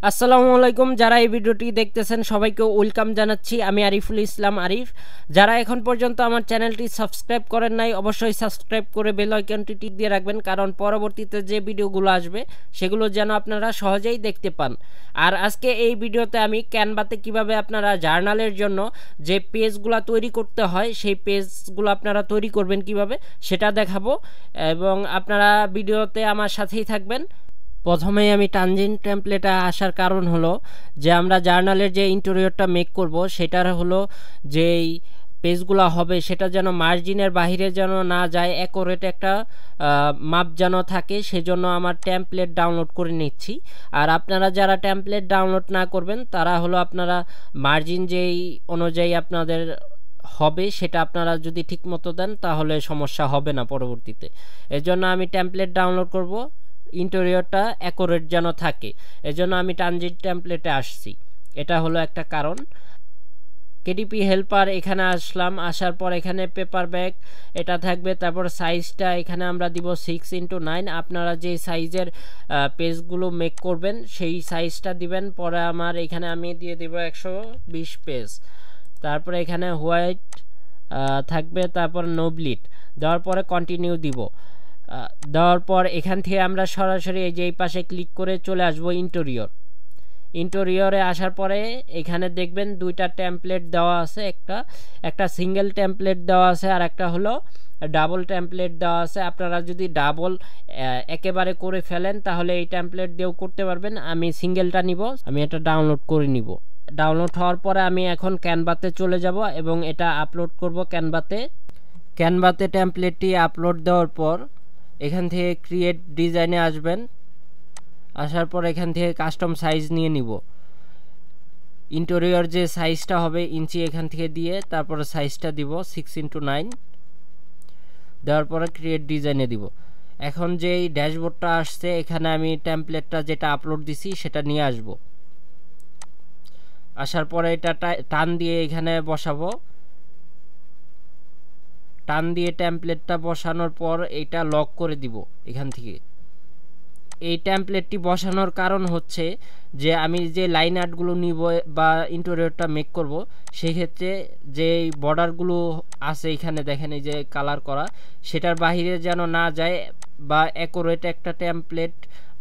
আসসালামু আলাইকুম। যারা এই ভিডিওটি দেখতেছেন সবাইকে ওয়েলকাম জানাচ্ছি। আমি আরিফুল ইসলাম আরিফ। যারা এখন পর্যন্ত আমার চ্যানেলটি সাবস্ক্রাইব করেন নাই অবশ্যই সাবস্ক্রাইব করে বেল আইকনটি টিক দিয়ে রাখবেন, কারণ পরবর্তীতে যে ভিডিওগুলো আসবে সেগুলো যেন আপনারা সহজেই দেখতে পান। আর আজকে এই ভিডিওতে আমি ক্যানভাতে কিভাবে আপনারা জার্নালের জন্য যে পেজগুলো তৈরি করতে হয় সেই পেজগুলো আপনারা তৈরি করবেন কিভাবে সেটা দেখাবো, এবং আপনারা ভিডিওতে আমার সাথেই থাকবেন। প্রথমেই আমি টানজিন টেমপ্লেটে আসার কারণ হলো যে আমরা জার্নালের যে ইন্টেরিয়রটা মেক করব সেটার হলো যেই পেজগুলো হবে সেটা যেন মার্জিনের বাহিরে যেন না যায়, অ্যাকুরেট একটা মাপ যেন থাকে, সেজন্য আমার টেমপ্লেট ডাউনলোড করে নিচ্ছি। আর আপনারা যারা টেমপ্লেট ডাউনলোড না করবেন তারা হলো আপনারা মার্জিন যেই অনুযায়ী আপনাদের হবে সেটা আপনারা যদি ঠিক মতো দেন তাহলে সমস্যা হবে না পরবর্তীতে। এজন্য আমি টেমপ্লেট ডাউনলোড করব, ইন্টেরিয়রটা অ্যাকুরেট যেন থাকে, এজন্য আমি ট্রানজিট টেমপ্লেটে আসছি। এটা হলো একটা কারণ। কেডিপি হেল্পার এখানে আসলাম, আসার পর এখানে পেপার ব্যাগ এটা থাকবে। তারপর সাইজটা এখানে আমরা দিব 6x9। আপনারা যে সাইজের পেজগুলো মেক করবেন সেই সাইজটা দিবেন। পরে আমার এখানে আমি দিয়ে দিব 120 পেজ। তারপরে এখানে হোয়াইট থাকবে, তারপর নো ব্লিড দেওয়ার পরে কন্টিনিউ দিব। দেওয়ার পর এখান থেকে আমরা সরাসরি এই যে এই পাশে ক্লিক করে চলে আসবো ইন্টেরিয়রে আসার পরে এখানে দেখবেন দুইটা টেমপ্লেট দেওয়া আছে, একটা সিঙ্গেল টেমপ্লেট দেওয়া আছে আর একটা হলো ডাবল টেমপ্লেট দেওয়া আছে। আপনারা যদি ডাবল একেবারে করে ফেলেন তাহলে এই টেমপ্লেট দিয়েও করতে পারবেন। আমি সিঙ্গেলটা নিব, আমি এটা ডাউনলোড করে নিব। ডাউনলোড হওয়ার পরে আমি এখন ক্যানভাতে চলে যাব এবং এটা আপলোড করব ক্যানভাতে টেমপ্লেটটি আপলোড দেওয়ার পর এখান থেকে ক্রিয়েট ডিজাইনে আসবেন। আসার পর এখান থেকে কাস্টম সাইজ নিয়ে নিব। ইন্টেরিয়র যে সাইজটা হবে ইঞ্চি এখান থেকে দিয়ে তারপরে সাইজটা দিব 6x9। দেওয়ার পরে ক্রিয়েট ডিজাইনে দিব। এখন যে এই ড্যাশবোর্ডটা আসছে এখানে আমি টেমপ্লেটটা যেটা আপলোড দিছি সেটা নিয়ে আসব। আসার পরে এটা টান দিয়ে এখানে বসাবো। টান দিয়ে টেমপ্লেটটা বসানোর পর এইটা লক করে দিব এখান থেকে। এই টেমপ্লেটটি বসানোর কারণ হচ্ছে যে আমি যে লাইন আর্টগুলো নিব বা ইন্টেরিয়রটা মেক করব সেক্ষেত্রে যে বর্ডারগুলো আছে এখানে দেখেন এই যে কালার করা, সেটার বাহিরে যেন না যায়, বা অ্যাকুরেট একটা টেমপ্লেট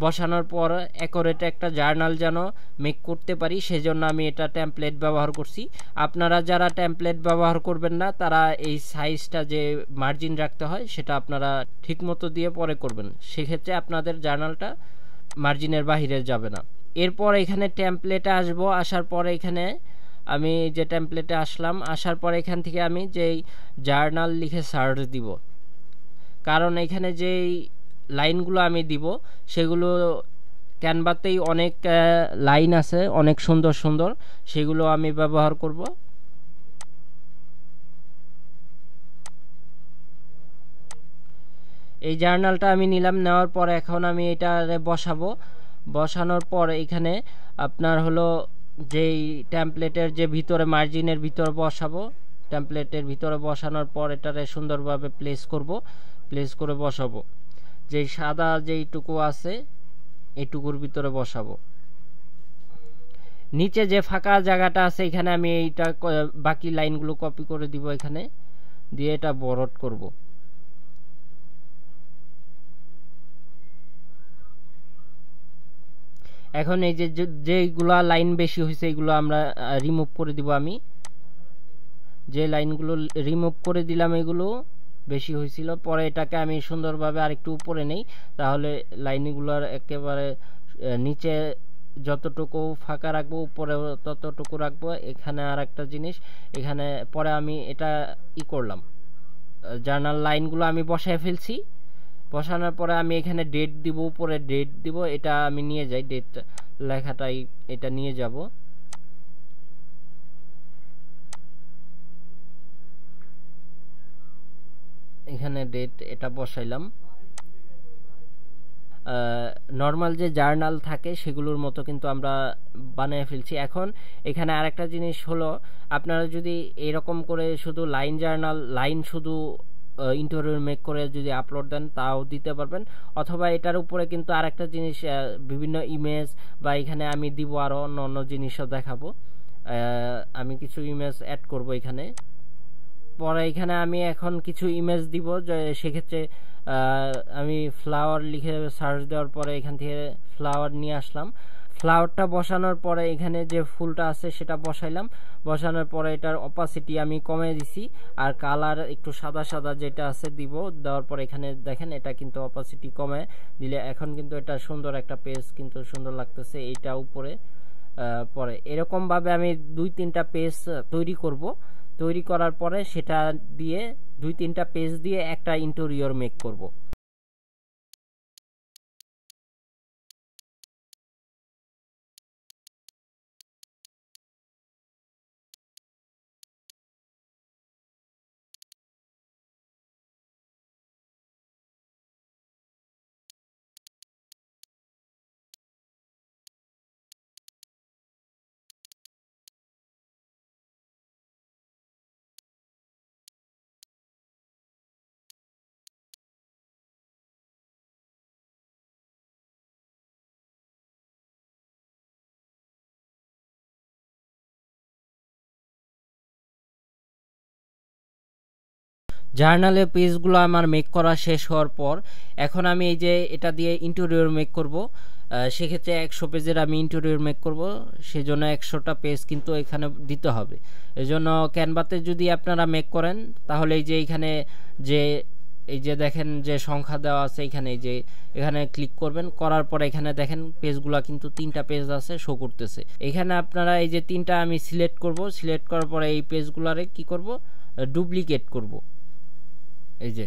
বসানোর পর অ্যাকুরেট একটা জার্নাল যেন মেক করতে পারি, সেজন্য আমি এটা টেমপ্লেট ব্যবহার করছি। আপনারা যারা টেমপ্লেট ব্যবহার করবেন না তারা এই সাইজটা যে মার্জিন রাখতে হয় সেটা আপনারা ঠিকমতো দিয়ে পরে করবেন, সেক্ষেত্রে আপনাদের জার্নালটা মার্জিনের বাহিরে যাবে না। এরপর এখানে টেমপ্লেটে আসবো। আসার পরে এখানে আমি যে টেমপ্লেটে আসলাম, আসার পরে এখান থেকে আমি যেই জার্নাল লিখে সার্চ দিব, কারণ এখানে যেই লাইনগুলো আমি দিব সেগুলো ক্যানভাতেই অনেক লাইন আছে, অনেক সুন্দর সুন্দর, সেগুলো আমি ব্যবহার করব। এই জার্নালটা আমি নিলাম, নেওয়ার পর এখন আমি এটা বসানোর পর এখানে আপনার হলো যেই টেমপ্লেটের যে ভিতরে মার্জিনের ভিতরে বসাবো, টেমপ্লেটের ভিতরে বসানোর পর এটারে সুন্দরভাবে প্লেস করে বসাবো। যেই সাদা যেইটুকু আছে এইটুকুর ভিতরে বসাবো। নিচে যে ফাঁকা জায়গাটা আছে এখানে আমি এইটা বাকি লাইনগুলো কপি করে দিব, এখানে দিয়ে এটা বড় করব। এখন এই যেগুলা লাইন বেশি হয়েছে এগুলো আমরা রিমুভ করে দিব। আমি যে লাইনগুলো রিমুভ করে দিলাম এগুলো বেশি হয়েছিল, পরে এটাকে আমি সুন্দরভাবে আরেকটু উপরে নেই, তাহলে লাইনগুলোর একেবারে নিচে যতটুকু ফাঁকা রাখবো উপরে ততটুকু রাখবো। এখানে আর একটা জিনিস, এখানে পরে আমি এটা করলাম, জার্নাল লাইনগুলো আমি বসায় ফেলছি। বসানোর পরে আমি এখানে ডেট দিব, উপরে ডেট দিব, এটা আমি নিয়ে যাই, ডেট লেখাটাই এটা নিয়ে যাব। এখানে ডেট এটা বসাইলাম। নর্মাল যে জার্নাল থাকে সেগুলোর মতো কিন্তু আমরা বানিয়ে ফেলছি। এখন এখানে আরেকটা জিনিস হলো, আপনারা যদি এরকম করে শুধু লাইন জার্নাল লাইন শুধু ইন্টারভিউ মেক করে যদি আপলোড দেন তাও দিতে পারবেন। অথবা এটার উপরে কিন্তু আরেকটা জিনিস, বিভিন্ন ইমেজ বা এখানে আমি দিব আরও অন্য অন্য জিনিসও দেখাবো। আমি কিছু ইমেজ অ্যাড করব এখানে। পরে এখানে আমি এখন কিছু ইমেজ দিব, যে সেক্ষেত্রে আমি ফ্লাওয়ার লিখে সার্চ দেওয়ার পরে এখান থেকে ফ্লাওয়ার নিয়ে আসলাম। ফ্লাওয়ারটা বসানোর পরে এখানে যে ফুলটা আছে সেটা বসাইলাম। বসানোর পরে এটার অপাসিটি আমি কমে দিছি, আর কালার একটু সাদা সাদা যেটা আছে দিব। দেওয়ার পরে এখানে দেখেন এটা কিন্তু অপাসিটি কমে দিলে এখন কিন্তু এটা সুন্দর একটা পেজ কিন্তু সুন্দর লাগতেছে এইটা উপরে। পরে এরকম ভাবে আমি 2-3টা পেজ তৈরি করব। তৈরি করার পরে সেটা দিয়ে 2-3টা পেজ দিয়ে একটা ইন্টেরিয়র মেক করব। জার্নালে পেজগুলো আমার মেক করা শেষ হওয়ার পর এখন আমি এই যে এটা দিয়ে ইন্টেরিয়র মেক করব। সেক্ষেত্রে 100 পেজের আমি ইন্টেরিয়র মেক করব, সেজন্য 100টা পেজ কিন্তু এখানে দিতে হবে। এজন্য ক্যানভাতে যদি আপনারা মেক করেন তাহলে এই যে এখানে যে এই যে দেখেন যে সংখ্যা দেওয়া আছে এখানে, এই যে এখানে ক্লিক করবেন, করার পরে এখানে দেখেন পেজগুলো কিন্তু 3টা পেজ আছে শো করতেছে। এখানে আপনারা এই যে 3টা আমি সিলেক্ট করব, সিলেক্ট করার পরে এই পেজগুলারে কি করব, ডুপ্লিকেট করব। এই যে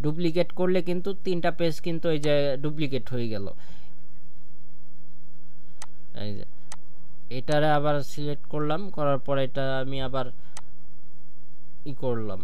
ডুপ্লিকেট করলে কিন্তু 3টা পেজ কিন্তু এই যে ডুপ্লিকেট হয়ে গেল। এই যে এটারে আবার সিলেক্ট করলাম, করার পর এটা আমি আবার করলাম,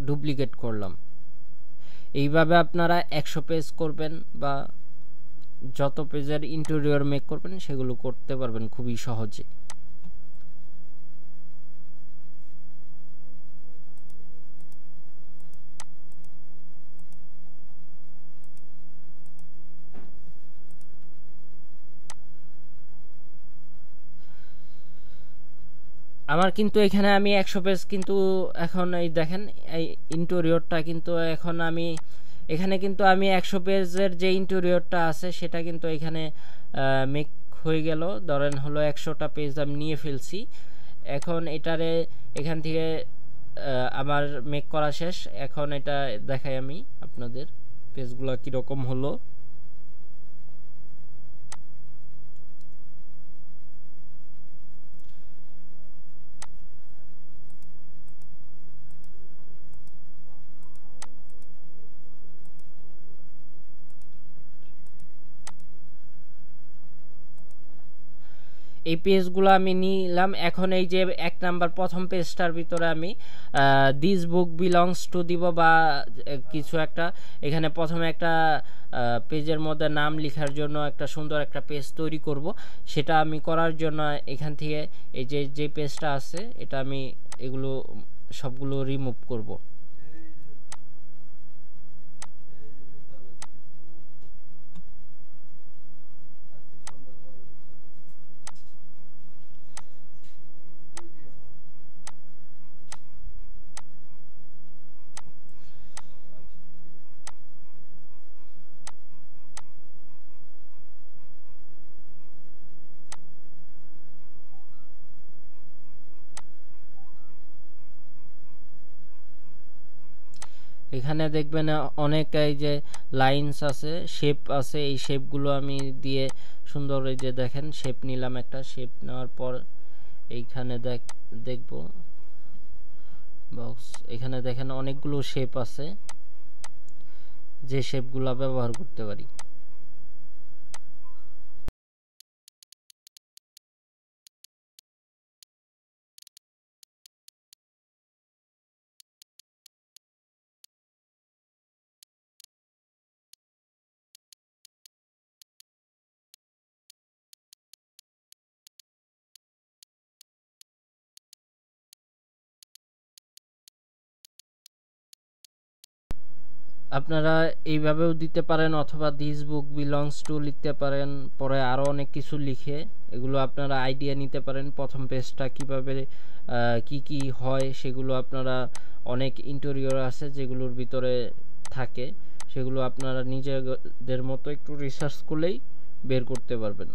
ডুপ্লিকেট করলাম। এইভাবে আপনারা 100 পেজ করবেন বা যত পেজের ইন্টেরিয়র মেক করবেন সেগুলো করতে পারবেন খুবই সহজে। আমার কিন্তু এখানে আমি 100 পেজ কিন্তু এখন এই দেখেন এই ইন্টেরিয়রটা কিন্তু এখন আমি এখানে কিন্তু আমি 100 পেজের যে ইন্টেরিয়রটা আছে সেটা কিন্তু এখানে মেক হয়ে গেল। ধরেন হলো 100টা পেজ আমি নিয়ে ফেলছি। এখন এটারে এখান থেকে আমার মেক করা শেষ। এখন এটা দেখাই আমি আপনাদের পেজগুলো কীরকম হলো। এই পেজগুলো আমি নিলাম। এখন এই যে 1 নাম্বার প্রথম পেজটার ভিতরে আমি দিস বুক বিলংস টু দিব বা কিছু একটা, এখানে প্রথমে একটা পেজের মধ্যে নাম লেখার জন্য একটা সুন্দর একটা পেজ তৈরি করব। সেটা আমি করার জন্য এখান থেকে এই যে যে পেজটা আছে এটা আমি এগুলো সবগুলো রিমুভ করব। এখানে দেখবেন অনেক এই যে লাইনস আছে, শেপ আছে, এই শেপগুলো আমি দিয়ে সুন্দর এই যে দেখেন শেপ নিলাম। একটা শেপ নেওয়ার পর এইখানে দেখব বক্স, এখানে দেখেন অনেকগুলো শেপ আছে যে শেপগুলো ব্যবহার করতে পারি। আপনারা এইভাবেও দিতে পারেন, অথবা দিস বুক বিলংস টু লিখতে পারেন, পরে আরও অনেক কিছু লিখে এগুলো আপনারা আইডিয়া নিতে পারেন। প্রথম পেজটা কিভাবে কি কি হয় সেগুলো আপনারা, অনেক ইন্টেরিয়র আছে যেগুলোর ভিতরে থাকে, সেগুলো আপনারা নিজেদের মতো একটু রিসার্চ করলেই বের করতে পারবেন।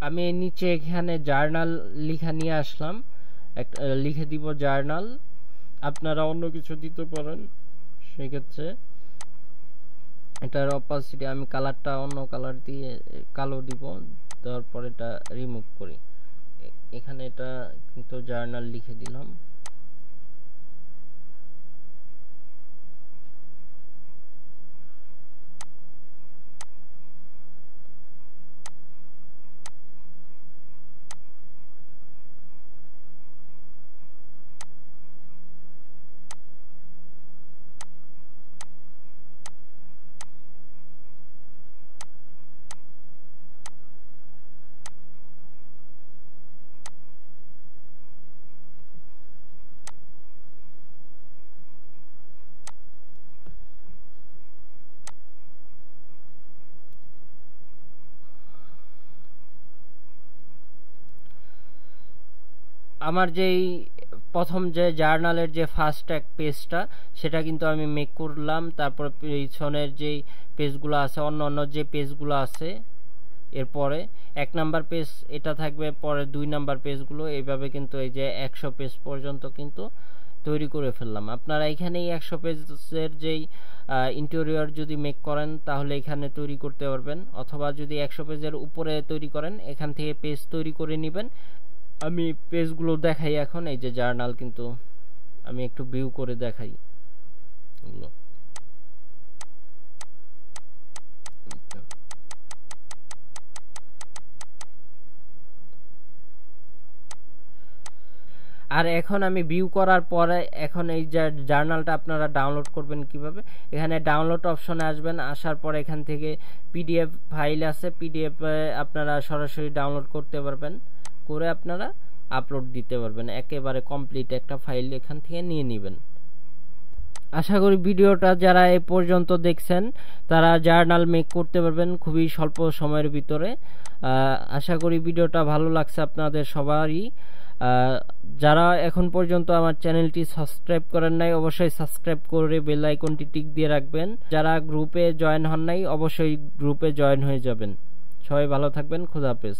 আমি নিচে এখানে জার্নাল লিখা নিয়ে আসলাম, একটা লিখে দিব জার্নাল। আপনারা অন্য কিছু দিতে পারেন, সেক্ষেত্রে এটার অপাসিটি আমি কালারটা অন্য কালার দিয়ে কালো দিব, তারপর এটা রিমুভ করি। এখানে এটা কিন্তু জার্নাল লিখে দিলাম। আমার যেই প্রথম যে জার্নালের যে ফার্স্ট এক পেজটা, সেটা কিন্তু আমি মেক করলাম। তারপর পিছনের যেই পেজগুলো আছে, অন্য অন্য যে পেজগুলো আছে, এরপরে 1 নাম্বার পেজ এটা থাকবে, পরে 2 নাম্বার পেজগুলো, এইভাবে কিন্তু এই যে 100 পেজ পর্যন্ত কিন্তু তৈরি করে ফেললাম। আপনারা এখানেই 100 পেজের যেই ইন্টেরিয়র যদি মেক করেন তাহলে এখানে তৈরি করতে পারবেন, অথবা যদি 100 পেজের উপরে তৈরি করেন এখান থেকে পেজ তৈরি করে নেবেন। আমি পেজগুলো দেখাই এখন। এই যে জার্নাল, কিন্তু আমি একটু ভিউ করে দেখাই এগুলো। আর এখন আমি ভিউ করার পরে এখন এই যে জার্নালটা আপনারা ডাউনলোড করবেন কিভাবে, এখানে ডাউনলোড অপশনে আসবেন, আসার পরে এখান থেকে পিডিএফ ফাইল আছে, পিডিএফ আপনারা সরাসরি ডাউনলোড করতে পারবেন, করে আপনারা আপলোড দিতে পারবেন। একেবারে কমপ্লিট একটা ফাইল এখান থেকে নিয়ে নেবেন। আশা করি ভিডিওটা যারা এই পর্যন্ত দেখছেন তারা জার্নাল মেক করতে পারবেন খুবই স্বল্প সময়ের ভিতরে। আশা করি ভিডিওটা ভালো লাগছে আপনাদের সবারই। যারা এখন পর্যন্ত আমার চ্যানেলটি সাবস্ক্রাইব করেন নাই অবশ্যই সাবস্ক্রাইব করে বেল আইকনটি টিক দিয়ে রাখবেন। যারা গ্রুপে জয়েন হন নাই অবশ্যই গ্রুপে জয়েন হয়ে যাবেন। সবাই ভালো থাকবেন, খোদা হাফেজ।